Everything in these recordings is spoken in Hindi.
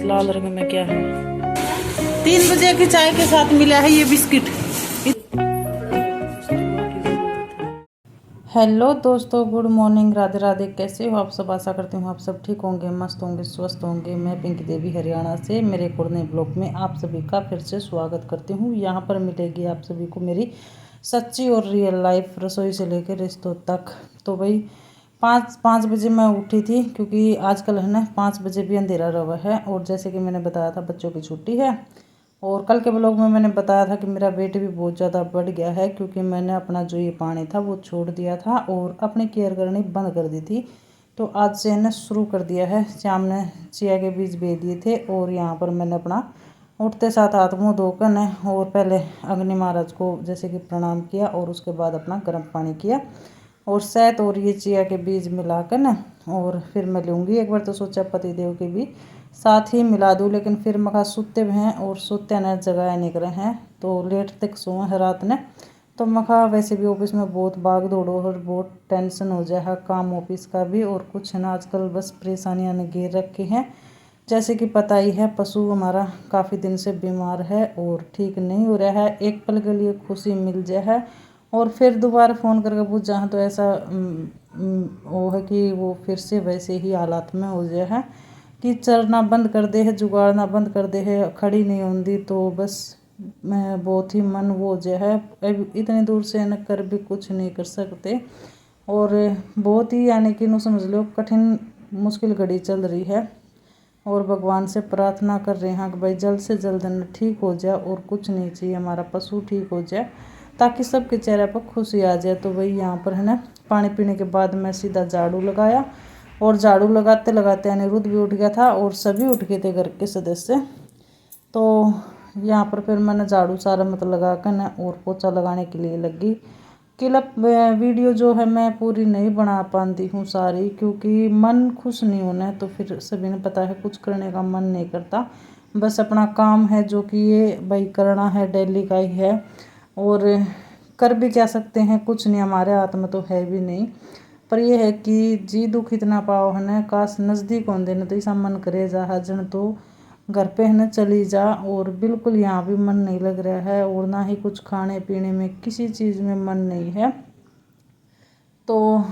लाल रंग में क्या है। 3 बजे की चाय के साथ मिला है ये बिस्किट। हेलो दोस्तों, गुड मॉर्निंग, राधे राधे। कैसे हो आप सब? आशा करती हूँ आप सब ठीक होंगे, मस्त होंगे, स्वस्थ होंगे। मैं पिंकी देवी हरियाणा से मेरे एक और नए ब्लॉग में आप सभी का फिर से स्वागत करती हूँ। यहाँ पर मिलेगी आप सभी को मेरी सच्ची और रियल लाइफ, रसोई से लेकर रिश्तों तक। तो भाई 5 बजे मैं उठी थी, क्योंकि आजकल है ना 5 बजे भी अंधेरा रहा है। और जैसे कि मैंने बताया था, बच्चों की छुट्टी है। और कल के ब्लॉग में मैंने बताया था कि मेरा वेट भी बहुत ज़्यादा बढ़ गया है, क्योंकि मैंने अपना जो ये पानी था वो छोड़ दिया था और अपनी केयर करनी बंद कर दी थी। तो आज से ने शुरू कर दिया है। शाम ने चिया के बीज बे दिए थे और यहाँ पर मैंने अपना उठते साथ हाथ मुँह धोकर न और पहले अग्नि महाराज को जैसे कि प्रणाम किया और उसके बाद अपना गर्म पानी किया और शहद और ये चिया के बीज मिलाकर न और फिर मैं लूँगी। एक बार तो सोचा पतिदेव के भी साथ ही मिला दूँ, लेकिन फिर मखा सोते भी हैं और सोते न जगह निकले हैं तो लेट तक सोए है रात ने। तो मखा वैसे भी ऑफिस में बहुत भाग दौड़ और बहुत टेंशन हो जाए है काम ऑफिस का भी, और कुछ है ना आजकल बस परेशानियां ने घेर रखी हैं। जैसे कि पता ही है, पशु हमारा काफ़ी दिन से बीमार है और ठीक नहीं हो रहा है। एक पल के लिए खुशी मिल जाए है और फिर दोबारा फ़ोन करके पूछा है तो ऐसा वो है कि वो फिर से वैसे ही हालात में हो जाए है कि चलना बंद कर दे है, जुगाड़ना बंद कर दे है, खड़ी नहीं होंगी। तो बस मैं बहुत ही मन वो जो है अब इतनी दूर से न कर भी कुछ नहीं कर सकते। और बहुत ही यानी कि नो समझ लो कठिन मुश्किल घड़ी चल रही है और भगवान से प्रार्थना कर रहे हैं कि भाई जल्द से जल्द न ठीक हो जाए और कुछ नहीं चाहिए, हमारा पशु ठीक हो जाए ताकि सबके चेहरे पर खुशी आ जाए। तो भाई यहाँ पर है ना पानी पीने के बाद मैं सीधा झाड़ू लगाया और झाड़ू लगाते लगाते अनिरुद्ध भी उठ गया था और सभी उठ गए थे घर के सदस्य। तो यहाँ पर फिर मैंने झाड़ू सारा मतलब लगा कर न और पोछा लगाने के लिए लगी। क्लिप वीडियो जो है मैं पूरी नहीं बना पाती हूँ सारी, क्योंकि मन खुश नहीं होना है तो फिर सभी ने पता है कुछ करने का मन नहीं करता। बस अपना काम है जो कि ये भाई करना है, डेली का ही है और कर भी क्या सकते हैं, कुछ नहीं, हमारे हाथ में तो है भी नहीं। पर यह है कि जी दुख इतना पाओ है ना, काश नज़दीक होंगे न तो ऐसा मन करे जा हजन तो घर पे है ना चली जा। और बिल्कुल यहाँ भी मन नहीं लग रहा है और ना ही कुछ खाने पीने में किसी चीज़ में मन नहीं है। तो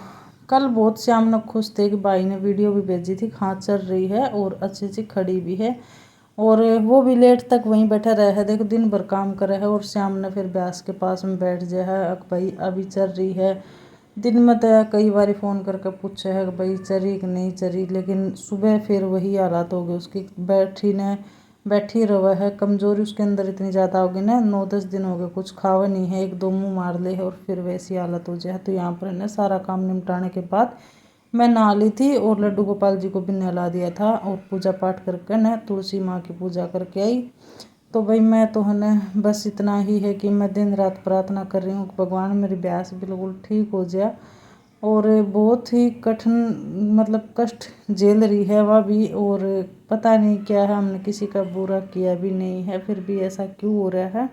कल बहुत श्याम लोग खुश थे कि भाई ने वीडियो भी भेजी थी, हाँ चल रही है और अच्छी सी खड़ी भी है। और वो भी लेट तक वहीं बैठा रहा है, देखो दिन भर काम कर रहा है। और श्याम ने फिर ब्यास के पास में बैठ जाए है, भाई अभी चल रही है। दिन में तो कई बार फ़ोन करके पूछे है कि भाई चरी कि नहीं चरी, लेकिन सुबह फिर वही हालात हो गए उसकी, बैठी रहा है। कमज़ोरी उसके अंदर इतनी ज़्यादा हो गई ना, 9-10 दिन हो गए कुछ खावा नहीं है, 1-2 मुँह मार ले और फिर वैसी हालत हो जाए। तो यहाँ पर ना सारा काम निपटाने के बाद मैं नहा ली थी और लड्डू गोपाल जी को भी नहला दिया था और पूजा पाठ करके न तुलसी माँ की पूजा करके आई। तो भाई मैं तो है ना बस इतना ही है कि मैं दिन रात प्रार्थना कर रही हूँ कि भगवान मेरी ब्यास बिल्कुल ठीक हो जाए। और बहुत ही कठिन मतलब कष्ट झेल रही है वह भी, और पता नहीं क्या है, हमने किसी का बुरा किया भी नहीं है फिर भी ऐसा क्यों हो रहा है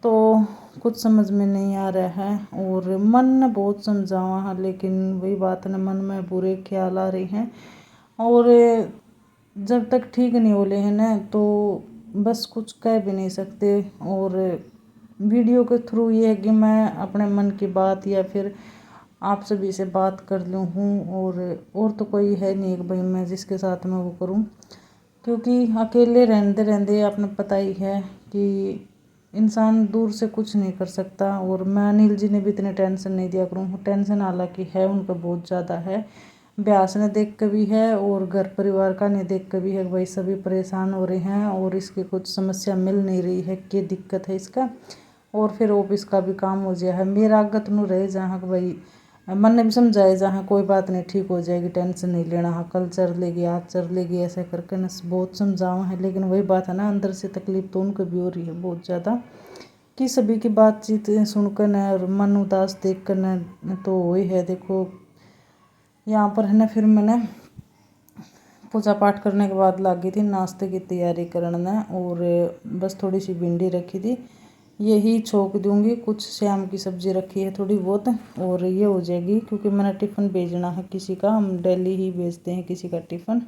तो कुछ समझ में नहीं आ रहा है। और मन ने बहुत समझावा है, लेकिन वही बात न मन में बुरे ख्याल आ रहे हैं और जब तक ठीक नहीं हो ले हैं ना तो बस कुछ कह भी नहीं सकते। और वीडियो के थ्रू ये है कि मैं अपने मन की बात या फिर आप सभी से बात कर लूँ हूँ, और तो कोई है नहीं कि भाई मैं जिसके साथ में वो करूँ, क्योंकि अकेले रहते रहते आपने पता ही है कि इंसान दूर से कुछ नहीं कर सकता। और मैं अनिल जी ने भी इतने टेंशन नहीं दिया करूँ, टेंशन हालांकि है उनको बहुत ज़्यादा है, ब्यास ने देख कर भी है और घर परिवार का नहीं देख कर भी है, भाई सभी परेशान हो रहे हैं और इसकी कुछ समस्या मिल नहीं रही है, क्या दिक्कत है इसका। और फिर ऑफिस का भी काम हो जाए है, मेरा आगत न रहे जहाँ भाई मन ने भी समझाए जहाँ कोई बात नहीं ठीक हो जाएगी, टेंशन नहीं लेना, हाँ कल चल लेगी आज चल लेगी ऐसे करके न बहुत समझावा है। लेकिन वही बात है ना, अंदर से तकलीफ तो उनको भी हो रही है बहुत ज़्यादा कि सभी की बातचीत सुनकर न और मन उदास देख कर न तो वही है। देखो यहाँ पर है ना फिर मैंने पूजा पाठ करने के बाद लगी थी नाश्ते की तैयारी करना, और बस थोड़ी सी भिंडी रखी थी यही छोक दूंगी, कुछ शाम की सब्ज़ी रखी है थोड़ी बहुत और ये हो जाएगी, क्योंकि मैंने टिफ़िन भेजना है किसी का, हम डेली ही भेजते हैं किसी का टिफ़िन।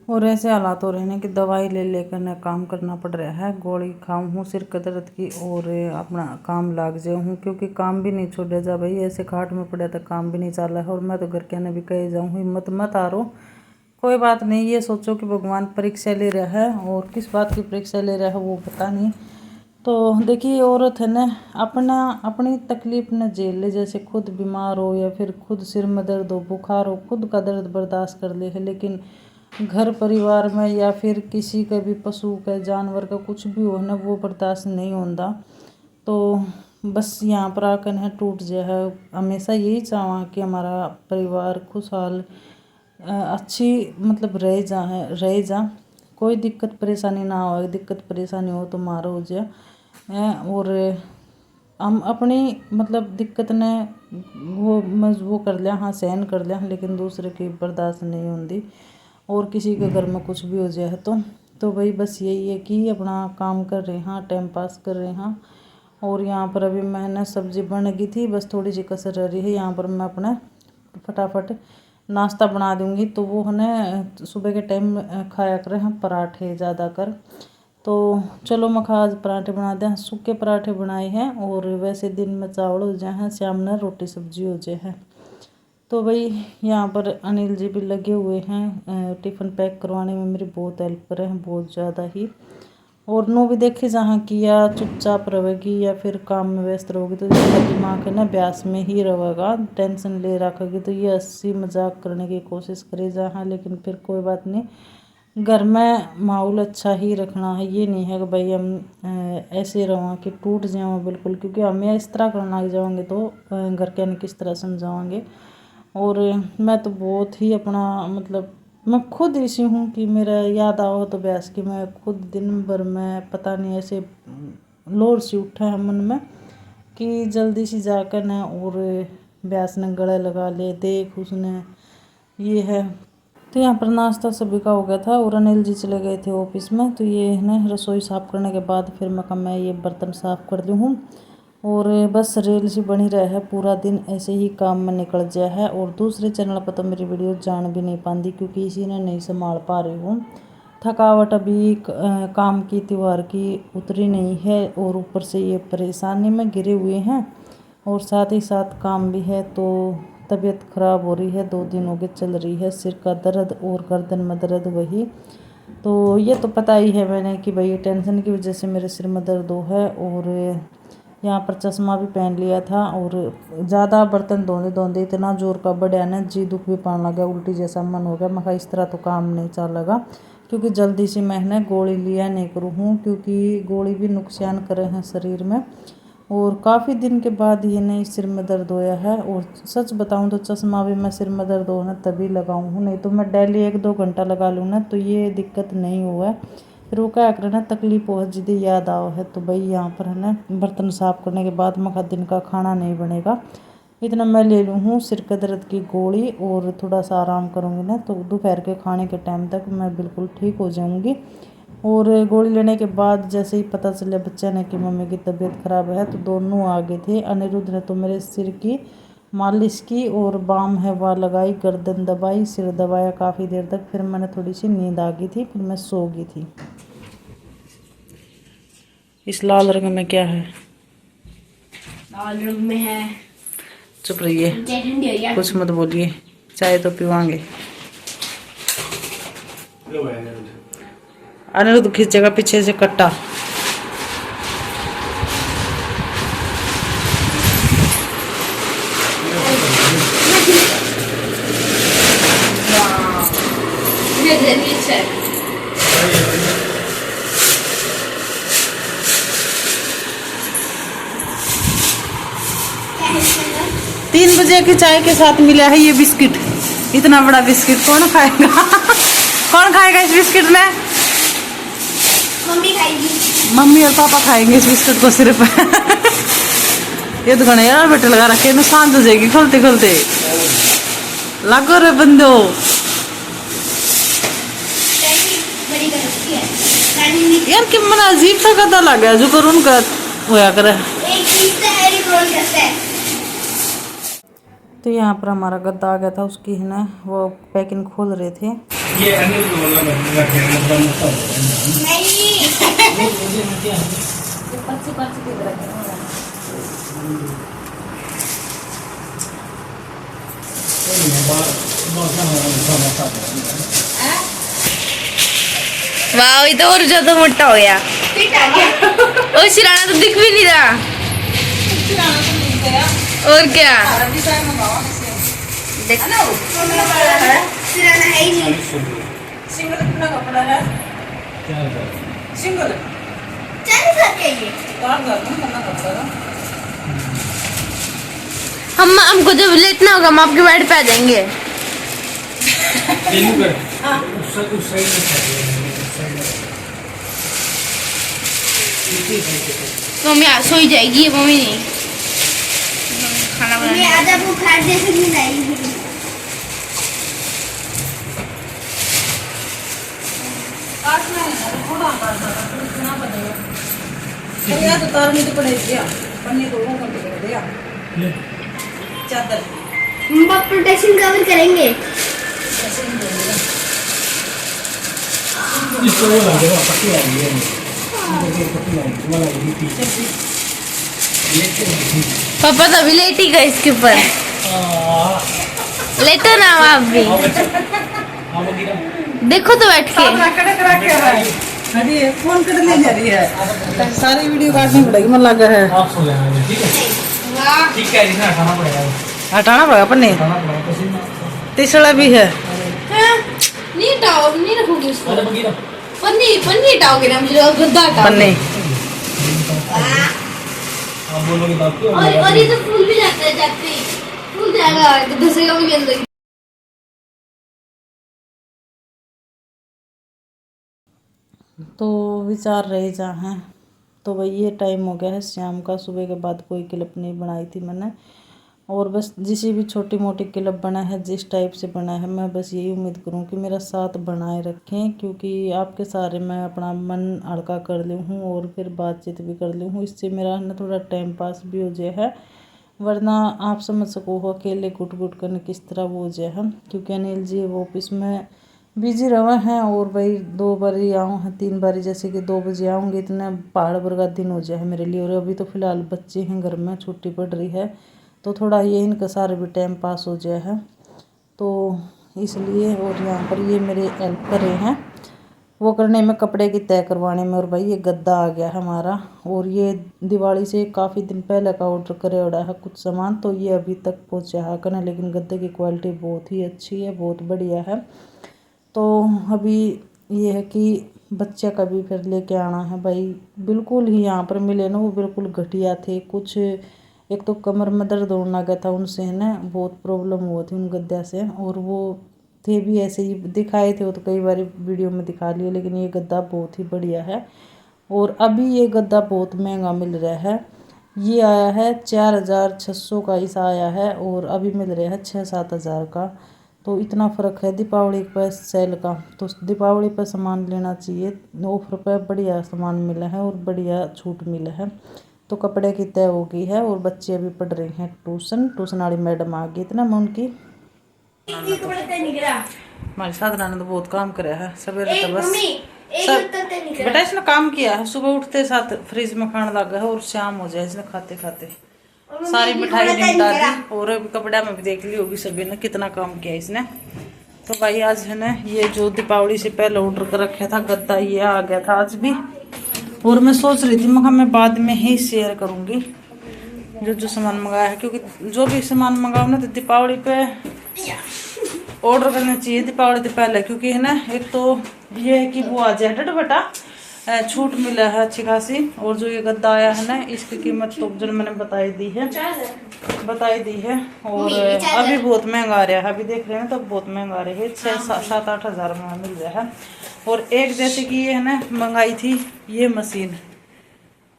और ऐसे हालात हो रहे हैं कि दवाई ले लेकर न काम करना पड़ रहा है। गोली खाऊं हूँ सिर के दर्द की और अपना काम लाग जाऊँ हूँ, क्योंकि काम भी नहीं छोड़ा जा भाई। ऐसे खाट में पड़ा था, काम भी नहीं चला है। और मैं तो घर के ने भी कहे जाऊँ, हिम्मत मत हारो, कोई बात नहीं। ये सोचो कि भगवान परीक्षा ले रहा है, और किस बात की परीक्षा ले रहा है वो पता नहीं। तो देखिए, औरत है ना अपनी तकलीफ न झेल ले, जैसे खुद बीमार हो या फिर खुद सिर में दर्द हो, बुखार हो, खुद का दर्द बर्दाश्त कर ले है, लेकिन घर परिवार में या फिर किसी का भी पशु का जानवर का कुछ भी हो ना, वो बर्दाश्त नहीं होता। तो बस यहाँ पर आकर है टूट जाए। हमेशा यही चाहा कि हमारा परिवार खुशहाल अच्छी मतलब रह जा, कोई दिक्कत परेशानी ना हो। दिक्कत परेशानी हो तो मारो हो जाए। और हम अपनी मतलब दिक्कत ने वो कर लिया, हाँ सहन कर लिया, लेकिन दूसरे की बर्दाश्त नहीं होती। और किसी के घर में कुछ भी हो जाए तो भाई बस यही है कि अपना काम कर रहे हैं, टाइम पास कर रहे हैं। और यहाँ पर अभी मैंने सब्ज़ी बन गई थी, बस थोड़ी सी कसर रह रही है। यहाँ पर मैं अपना फटाफट नाश्ता बना दूँगी। तो वो है ना सुबह के टाइम खाया करें हम पराठे ज़्यादा कर। तो चलो मैं आज पराठे बना दें, सूखे पराठे बनाए हैं। और वैसे दिन में चावल हो जाए हैं, शाम में रोटी सब्जी हो जाए है। तो भाई यहाँ पर अनिल जी भी लगे हुए हैं टिफ़िन पैक करवाने में, मेरी बहुत हेल्प कर रहे हैं, बहुत ज़्यादा ही। और नो भी देखे जहाँ किया चुपचाप रहेगी या फिर काम में व्यस्त रहोगी तो इसका दिमाग है ना ब्यास में ही रहेगा। टेंशन ले रखोगी तो ये हंसी मजाक करने की कोशिश करे जहाँ, लेकिन फिर कोई बात नहीं। घर में माहौल अच्छा ही रखना है, ये नहीं है कि भाई हम ऐसे रहो कि टूट जाओ बिल्कुल, क्योंकि हमें इस तरह करना लग जाओगे तो घर के ने किस तरह समझाओगे। और मैं तो बहुत ही अपना मतलब मैं खुद ऐसी हूँ कि मेरा याद आओ तो बहस कि मैं खुद दिन भर में पता नहीं ऐसे लोर सी उठा है मन में कि जल्दी सी जाकर न और ब्यास ने गले लगा ले, देख उसने ये है। तो यहाँ पर नाश्ता सभी का हो गया था और अनिल जी चले गए थे ऑफिस में। तो ये ना रसोई साफ़ करने के बाद फिर मैं ये बर्तन साफ़ कर दी हूँ। और बस रील सी बनी रहा है, पूरा दिन ऐसे ही काम में निकल जाए है। और दूसरे चैनल पर तो मेरी वीडियो जान भी नहीं पाती, क्योंकि इसी ने नहीं संभाल पा रही हूँ। थकावट अभी काम की त्योहार की उतरी नहीं है, और ऊपर से ये परेशानी में गिरे हुए हैं, और साथ ही साथ काम भी है। तो तबीयत ख़राब हो रही है, 2 दिन हो गए चल रही है, सिर का दर्द और गर्दन में दर्द वही। तो ये तो पता ही है मैंने कि भाई टेंशन की वजह से मेरे सिर में दर्द हो है। और यहाँ पर चश्मा भी पहन लिया था, और ज़्यादा बर्तन धोते धोते इतना जोर का बढ़िया ना जी दुख भी पाने लगा, उल्टी जैसा मन हो गया। मैं इस तरह तो काम नहीं चलेगा, क्योंकि जल्दी से मैंने गोली लिया नहीं करूँ हूँ, क्योंकि गोली भी नुकसान करे हैं शरीर में। और काफ़ी दिन के बाद ये नहीं सिर में दर्द होया है। और सच बताऊं तो चश्मा भी मैं सिर में दर्द हो ना तभी लगाऊं हूँ, नहीं तो मैं डेली 1-2 घंटा लगा लूँ ना तो ये दिक्कत नहीं हुआ है। फिर वो क्या करे ना तकलीफ हो जिद्दी याद आओ है। तो भाई यहाँ पर है ना बर्तन साफ़ करने के बाद मखा दिन का खाना नहीं बनेगा, इतना मैं ले लूँ हूँ सिर के दर्द की गोली। और थोड़ा सा आराम करूँगी ना तो दोपहर के खाने के टाइम तक मैं बिल्कुल ठीक हो जाऊँगी। और गोली लेने के बाद जैसे ही पता चला बच्चा ने कि मम्मी की तबीयत ख़राब है, तो दोनों आ गए थे। अनिरुद्ध ने तो मेरे सिर की मालिश की और बाम है वह लगाई, गर्दन दबाई, सिर दबाया काफ़ी देर तक। फिर मैंने थोड़ी सी नींद आ गई थी, फिर मैं सो गई थी। इस लाल रंग में क्या है? लाल रंग में है, चुप रहिए, कुछ मत बोलिए, चाय तो पीवांगे। अनिरुद्ध खींचेगा पीछे से कट्टा। तीन बजे की चाय के साथ मिला है ये बिस्किट, इतना बड़ा बिस्किट कौन खाएगा? कौन खाएगा इस बिस्किट में? मम्मी खाएगी। मम्मी और पापा खाएंगे इस बिस्किट को सिर्फ। ये दुकान यार बेटे लगा रखे ना, शांत हो जाएगी खोलते खोलते। लागो रे बंदो, यार कि मन अजीब सा कदा लग गया जो कर उनका होया करे। तो यहाँ पर हमारा गद्दा आ गया था, उसकी है ना वो पैकिंग खोल रहे थे। ये अनिल को मतलब रखे मतलब मुक्ता नहीं पर्ची पर्ची की तरह वाह ये तो और ज्यादा मोटा हो गया। फिट आ गया और सिराना तो दिख भी नहीं रहा। और क्या देख सिराना है ही नहीं सिंगल कितना कपड़ा है सिंगल 40,000 का ये काम कर करना कपड़ा हमको जब लेटना होगा हम आपके बेड पे आ जाएंगे। मम्मी आज सो ही जाएगी मम्मी नहीं खाना ये बनाना। आधा बुखार जैसे नहीं लाएगी काटना है थोड़ा काटना कितना बनेगा तो या तो तार नहीं तो पड़ेगी या पन्नी को वो कर दिया चादर हम प्रोटेक्शन कवर करेंगे इसको वो लगेगा पट्टी वाली है पट्टी वाली वो लगेगी पीछे पापा तो अभी लेट ही गए इसके ऊपर। लेटो ना आप भी देखो तो बैठ के। अरे फोन कर ले जा रही है सारी वीडियो काटनी पड़ेगी मन लगा है आप सो जाना ठीक है ठीक है इतना हटाना पड़ेगा हटाना पड़ेगा पन्नी हटाना पड़ेगा पसीना तीसरा भी है नहीं हटाओ नहीं रखोगे उसको। अरे बगीरा पन्नी पन्नी हटाओगे ना मुझे गद्दा हटाओ। पन्नी आप बोलोगे तो आपको और ये तो फूल भी जाते हैं जाते ही फूल जाएगा तो धसेगा भी अंदर। तो विचार रहे जहाँ हैं तो भाई ये टाइम हो गया है शाम का सुबह के बाद कोई क्लिप नहीं बनाई थी मैंने और बस जिसी भी छोटी मोटी क्लिप बना है जिस टाइप से बना है मैं बस यही उम्मीद करूँ कि मेरा साथ बनाए रखें क्योंकि आपके सारे मैं अपना मन हल्का कर ली हूँ और फिर बातचीत भी कर ली हूँ इससे मेरा ना थोड़ा टाइम पास भी हो जाए है वरना आप समझ सको हो अकेले गुट गुट करने किस तरह वो हो जाए है क्योंकि अनिल जी वो ऑफिस में बिजी रहे हैं और भाई 2 बारी आऊँ हैं 3 बारी जैसे कि 2 बजे आऊँगी इतना पहाड़ भर का दिन हो जाए है मेरे लिए और अभी तो फ़िलहाल बच्चे हैं घर में छुट्टी पड़ रही है तो थोड़ा ये इनका सारे भी टाइम पास हो जाए है तो इसलिए और यहाँ पर ये मेरे हेल्प कर रहे हैं वो करने में कपड़े की तय करवाने में और भाई ये गद्दा आ गया हमारा और ये दिवाली से काफ़ी दिन पहले का ऑर्डर करे उड़ा है कुछ सामान तो ये अभी तक पहुँचा है करना लेकिन गद्दे की क्वालिटी बहुत ही अच्छी है बहुत बढ़िया है तो अभी ये है कि बच्चे का भी फिर लेके आना है भाई बिल्कुल ही यहाँ पर मिले ना वो बिल्कुल घटिया थे कुछ एक तो कमर में दर्द होने लगा था उनसे है ना बहुत प्रॉब्लम हुआ थी उन गद्दे से और वो थे भी ऐसे ही दिखाए थे वो तो कई बार वीडियो में दिखा लिए लेकिन ये गद्दा बहुत ही बढ़िया है और अभी ये गद्दा बहुत महंगा मिल रहा है ये आया है 4,600 का ऐसा आया है और अभी मिल रहा है 6-7 हज़ार का तो इतना फ़र्क है दीपावली पर सेल का तो दीपावली पर सामान लेना चाहिए ऑफर पर बढ़िया सामान मिला है और बढ़िया छूट मिला है तो कपड़े की तय हो गई है और बच्चे अभी पढ़ रहे हैं ट्यूशन वाली मैडम आ गई इतना मैं उनकी हमारे साधना ने तो बहुत काम कराया है सवेरे तो बस बेटा इसने काम किया है सुबह उठते साथ फ्रिज में खाना लगा है और शाम हो जाए इसने खाते खाते सारी मिठाई निपटा दी और कपड़ा में भी देख ली होगी सभी ने कितना काम किया इसने तो भाई आज है ना ये जो दीपावली से पहले ऑर्डर कर रखा था गद्दा ये आ गया था आज भी और मैं सोच रही थी मैं बाद में ही शेयर करूंगी जो सामान मंगाया है क्योंकि जो भी सामान मंगाओ ना तो दीपावली पे ऑर्डर करना चाहिए दीपावली से पहले क्योंकि है ना एक तो ये है कि वो आ जाए डटबटा छूट मिला है अच्छी खासी और जो ये गद्दा आया है ना इसकी कीमत तो जो मैंने बताई दी है और अभी बहुत महंगा आ रहा है अभी देख रहे हैं तो बहुत महंगा आ रहा है 6-7-8 हज़ार में मिल रहा है और एक जैसे कि ये है ना मंगाई थी ये मशीन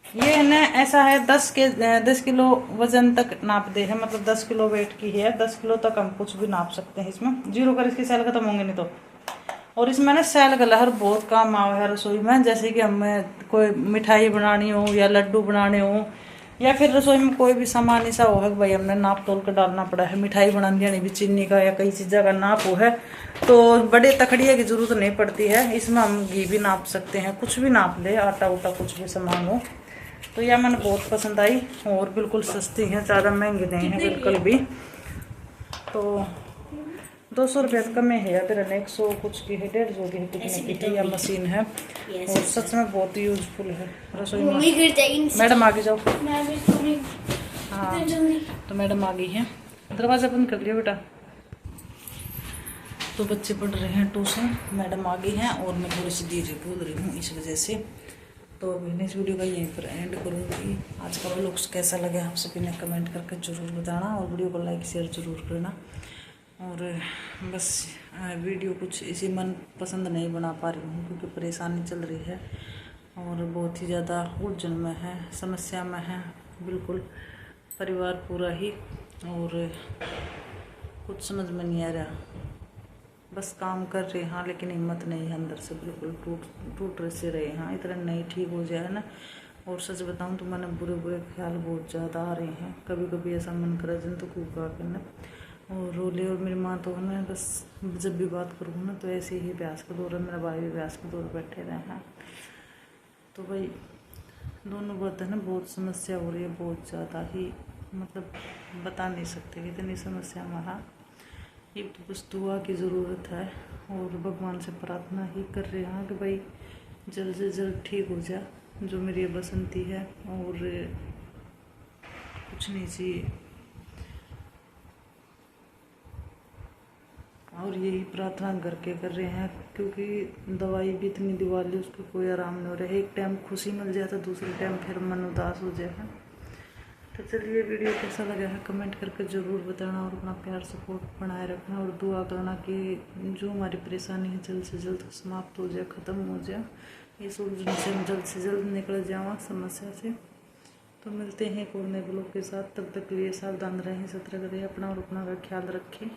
ये है ना ऐसा है 10 किलो वजन तक नाप दे है मतलब 10 किलो वेट की है 10 किलो तक हम कुछ भी नाप सकते हैं इसमें जीरो कर इसकी सेल खत्म होंगे नहीं तो और इसमें ना सेल का लहर बहुत काम आवा है रसोई में जैसे कि हमें कोई मिठाई बनानी हो या लड्डू बनाने हो या फिर रसोई में कोई भी सामान ऐसा हो है कि भाई हमने नाप तोल कर डालना पड़ा है, मिठाई बनानी है भी चीनी का या कई चीज़ों का नाप हो है, तो बड़े तखड़िया की जरूरत नहीं पड़ती है। इसमें हम घी भी नाप सकते हैं, कुछ भी नाप ले, आटा उटा कुछ भी सामान हो। तो यह मैंने बहुत पसंद आई और बिल्कुल सस्ती है, ज़्यादा महंगी नहीं है बिल्कुल भी। तो 200 रुपये कम में है, या फिर 100 कुछ की है, 150 की है, कितने की यह मशीन है और सच में बहुत ही यूजफुल है रसोई में। मम्मी गिर जाएगी। मैडम आगे जाओ। मैं भी थोड़ी हाँ जल्दी। तो मैडम आ गई है, दरवाज़ा बंद कर लिया बेटा। तो बच्चे पढ़ रहे हैं ट्यूशन, मैडम आ गई हैं और मैं थोड़ी सी धीरे बोल रही हूँ इस वजह से। तो अभी इस वीडियो का यहीं पर एंड करूँगी। आज का व्लॉग कैसा लगा आप सभी ने कमेंट करके ज़रूर बताना और वीडियो को लाइक शेयर ज़रूर करना। और बस वीडियो कुछ इसी मन पसंद नहीं बना पा रही हूँ क्योंकि परेशानी चल रही है और बहुत ही ज़्यादा उलझन में है, समस्या में है बिल्कुल परिवार पूरा ही, और कुछ समझ में नहीं आ रहा। बस काम कर रहे हैं लेकिन हिम्मत नहीं है, अंदर से बिल्कुल टूट से रहे हैं, इतना नहीं ठीक हो जाए ना। और सच बताऊं तो मैंने बुरे बुरे ख्याल बहुत ज़्यादा आ रहे हैं, कभी कभी ऐसा मन करे जन तो कूका करना और रोले। और मेरी माँ तो मैं बस जब भी बात करूँ ना तो ऐसे ही ब्यास के दौर, मेरा भाई भी ब्यास के दौर बैठे रहे हैं। तो भाई दोनों बात है ना, बहुत समस्या हो रही है, बहुत ज़्यादा ही, मतलब बता नहीं सकते इतनी समस्या में है। ये तो बस दुआ की ज़रूरत है और भगवान से प्रार्थना ही कर रहे हैं कि भाई जल्द से जल्द ठीक हो जाए जो मेरी ये बसंती है, और कुछ नहीं चाहिए। और यही प्रार्थना करके कर रहे हैं क्योंकि दवाई भी इतनी दिवा ली, उसको कोई आराम नहीं हो रहा है। एक टाइम खुशी मिल जाए तो दूसरे टाइम फिर मन उदास हो जाए। तो चलिए वीडियो कैसा लगा है कमेंट करके ज़रूर बताना और अपना प्यार सपोर्ट बनाए रखना और दुआ करना कि जो हमारी परेशानी है जल्द से जल्द समाप्त हो जाए, ख़त्म हो जाए, इस उलझन से जल्द से जल्द निकल जाऊँ समस्या से। तो मिलते हैं एक और नए ब्लॉग के साथ, तब तक के लिए सावधान रहें, सतर्क रहें, अपना और अपना का ख्याल रखें।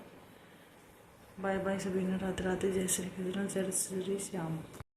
बाय बाय सभी ने, राधे राधे, जय श्री कृष्ण, जय श्री श्याम।